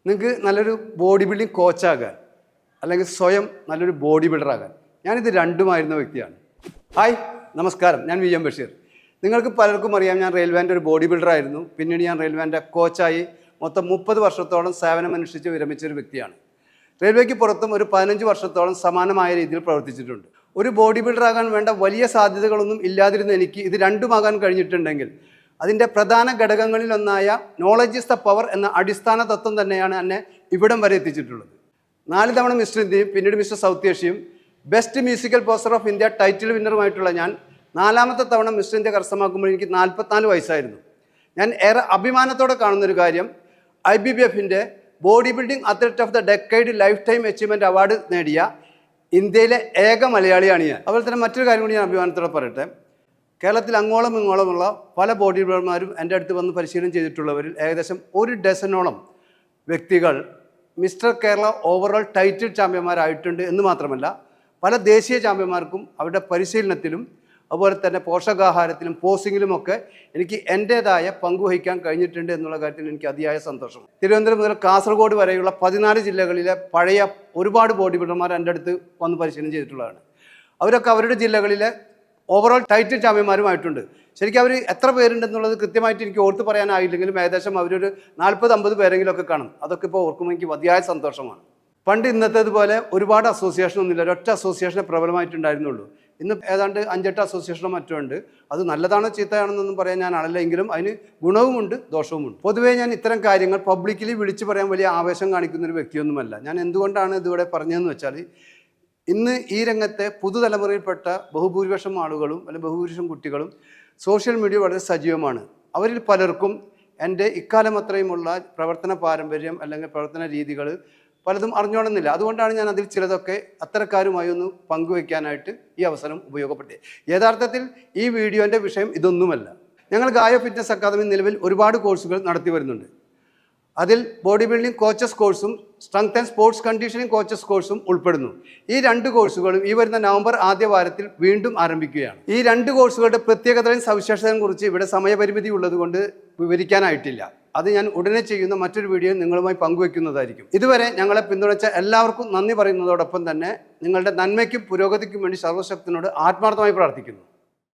നിങ്ങൾക്ക് നല്ലൊരു body building കോച്ചാകാൻ അല്ലെങ്കിൽ സ്വയം നല്ലൊരു ബോഡി ബിൽഡറാകാൻ ഞാനിത് രണ്ടുമായിരുന്ന വ്യക്തിയാണ്. ഹായ് നമസ്കാരം, ഞാൻ വി എം ബഷീർ. നിങ്ങൾക്ക് പലർക്കും അറിയാം, ഞാൻ റെയിൽവേൻ്റെ ഒരു ബോഡി ബിൽഡറായിരുന്നു. പിന്നീട് ഞാൻ റെയിൽവേൻ്റെ കോച്ചായി മൊത്തം 30 വർഷത്തോളം സേവനമനുഷ്ഠിച്ച് വിരമിച്ചൊരു വ്യക്തിയാണ്. റെയിൽവേക്ക് പുറത്തും ഒരു 15 വർഷത്തോളം സമാനമായ രീതിയിൽ പ്രവർത്തിച്ചിട്ടുണ്ട്. ഒരു ബോഡി ബിൽഡറാകാൻ വേണ്ട വലിയ സാധ്യതകളൊന്നും ഇല്ലാതിരുന്ന എനിക്ക് ഇത് രണ്ടുമാകാൻ കഴിഞ്ഞിട്ടുണ്ടെങ്കിൽ അതിൻ്റെ പ്രധാന ഘടകങ്ങളിലൊന്നായ നോളജ് ഇസ് ദ പവർ എന്ന അടിസ്ഥാന തത്വം തന്നെയാണ് എന്നെ ഇവിടം വരെ എത്തിച്ചിട്ടുള്ളത്. 4 തവണ മിസ്റ്റർ ഇന്ത്യയും പിന്നീട് മിസ്റ്റർ സൗത്ത് ഏഷ്യയും best musical poster of India title വിന്നറുമായിട്ടുള്ള ഞാൻ 4ാമത്തെ തവണ മിസ്റ്റർ ഇന്ത്യ കരസ്ഥമാക്കുമ്പോൾ എനിക്ക് 44 വയസ്സായിരുന്നു. ഞാൻ ഏറെ അഭിമാനത്തോടെ കാണുന്നൊരു കാര്യം, IBBFൻ്റെ bodybuilding athlete of the decade lifetime achievement award നേടിയ ഇന്ത്യയിലെ ഏക മലയാളിയാണ് ഞാൻ. അതുപോലെ തന്നെ മറ്റൊരു കാര്യം കൂടി ഞാൻ അഭിമാനത്തോടെ പറയട്ടെ. കേരളത്തിൽ അങ്ങോളം ഇങ്ങോളമുള്ള പല ബോഡി ബിൽഡർമാരും എൻ്റെ അടുത്ത് വന്ന് പരിശീലനം ചെയ്തിട്ടുള്ളവരിൽ ഏകദേശം 1 ഡസനോളം വ്യക്തികൾ മിസ്റ്റർ കേരള ഓവറോൾ ടൈറ്റിൽ ചാമ്പ്യന്മാരായിട്ടുണ്ട് എന്ന് മാത്രമല്ല പല ദേശീയ ചാമ്പ്യന്മാർക്കും അവരുടെ പരിശീലനത്തിലും അതുപോലെ തന്നെ പോഷകാഹാരത്തിലും പോസിങ്ങിലുമൊക്കെ എനിക്ക് എൻ്റേതായ പങ്കുവഹിക്കാൻ കഴിഞ്ഞിട്ടുണ്ട് എന്നുള്ള കാര്യത്തിൽ എനിക്ക് അതിയായ സന്തോഷം. തിരുവനന്തപുരം മുതൽ കാസർഗോഡ് വരെയുള്ള 14 ജില്ലകളിലെ പഴയ ഒരുപാട് ബോഡി ബിൽഡർമാർ എൻ്റെ അടുത്ത് വന്ന് പരിശീലനം ചെയ്തിട്ടുള്ളതാണ്. അവരൊക്കെ അവരുടെ ജില്ലകളിലെ ഓവറോൾ ടൈറ്റിൽ ചാമ്പ്യന്മാരുമായിട്ടുണ്ട്. ശരിക്കും അവർ എത്ര പേരുണ്ടെന്നുള്ളത് കൃത്യമായിട്ട് എനിക്ക് ഓർത്ത് പറയാനായില്ലെങ്കിലും ഏകദേശം അവരൊരു 40-50 പേരെങ്കിലുമൊക്കെ കാണും. അതൊക്കെ ഇപ്പോൾ ഓർക്കുമ്പോൾ എനിക്ക് അതിയായ സന്തോഷമാണ്. പണ്ട് ഇന്നത്തേതുപോലെ ഒരുപാട് അസോസിയേഷനൊന്നുമില്ല, ഒരൊറ്റ അസോസിയേഷനെ പ്രബലമായിട്ടുണ്ടായിരുന്നുള്ളൂ. ഇന്ന് ഏതാണ്ട് 5-8 അസോസിയേഷനോ മറ്റോ ഉണ്ട്. അത് നല്ലതാണോ ചീത്തയാണെന്നൊന്നും പറയാൻ ഞാൻ ആളല്ലെങ്കിലും അതിന് ഗുണവുമുണ്ട് ദോഷവുമുണ്ട്. പൊതുവേ ഞാൻ ഇത്തരം കാര്യങ്ങൾ പബ്ലിക്കലി വിളിച്ചു പറയാൻ വലിയ ആവേശം കാണിക്കുന്നൊരു വ്യക്തിയൊന്നുമല്ല. ഞാൻ എന്തുകൊണ്ടാണ് ഇതിവിടെ പറഞ്ഞതെന്ന് വെച്ചാൽ, ഇന്ന് ഈ രംഗത്തെ പുതുതലമുറയിൽപ്പെട്ട ബഹുഭൂരിപക്ഷം ആളുകളും അല്ലെങ്കിൽ ബഹുഭൂരിപക്ഷം കുട്ടികളും സോഷ്യൽ മീഡിയ വളരെ സജീവമാണ്. അവരിൽ പലർക്കും എൻ്റെ ഇക്കാലം അത്രയുമുള്ള പ്രവർത്തന പാരമ്പര്യം അല്ലെങ്കിൽ പ്രവർത്തന രീതികൾ പലതും അറിഞ്ഞോണമെന്നില്ല. അതുകൊണ്ടാണ് ഞാൻ അതിൽ ചിലതൊക്കെ അത്തരക്കാരുമായി ഒന്ന് പങ്കുവയ്ക്കാനായിട്ട് ഈ അവസരം ഉപയോഗപ്പെട്ടത്. യഥാർത്ഥത്തിൽ ഈ വീഡിയോൻ്റെ വിഷയം ഇതൊന്നുമല്ല. ഞങ്ങൾ ഗായ ഫിറ്റ്നസ് അക്കാദമി നിലവിൽ ഒരുപാട് കോഴ്സുകൾ നടത്തി വരുന്നുണ്ട്. അതിൽ ബോഡി ബിൽഡിംഗ് കോച്ചസ് കോഴ്സും strength and sports conditioning coaches കോഴ്സും ഉൾപ്പെടുന്നു. ഈ 2 കോഴ്സുകളും ഈ വരുന്ന നവംബർ ആദ്യ വാരത്തിൽ വീണ്ടും ആരംഭിക്കുകയാണ്. ഈ 2 കോഴ്സുകളുടെ പ്രത്യേകതയും സവിശേഷതയും കുറിച്ച് ഇവിടെ സമയപരിമിതി ഉള്ളതുകൊണ്ട് വിവരിക്കാനായിട്ടില്ല. അത് ഞാൻ ഉടനെ ചെയ്യുന്ന മറ്റൊരു വീഡിയോ നിങ്ങളുമായി പങ്കുവെക്കുന്നതായിരിക്കും. ഇതുവരെ ഞങ്ങളെ പിന്തുണച്ച എല്ലാവർക്കും നന്ദി പറയുന്നതോടൊപ്പം തന്നെ നിങ്ങളുടെ നന്മയ്ക്കും പുരോഗതിക്കും വേണ്ടി സർവ്വശക്തനോട് ആത്മാർത്ഥമായി പ്രാർത്ഥിക്കുന്നു.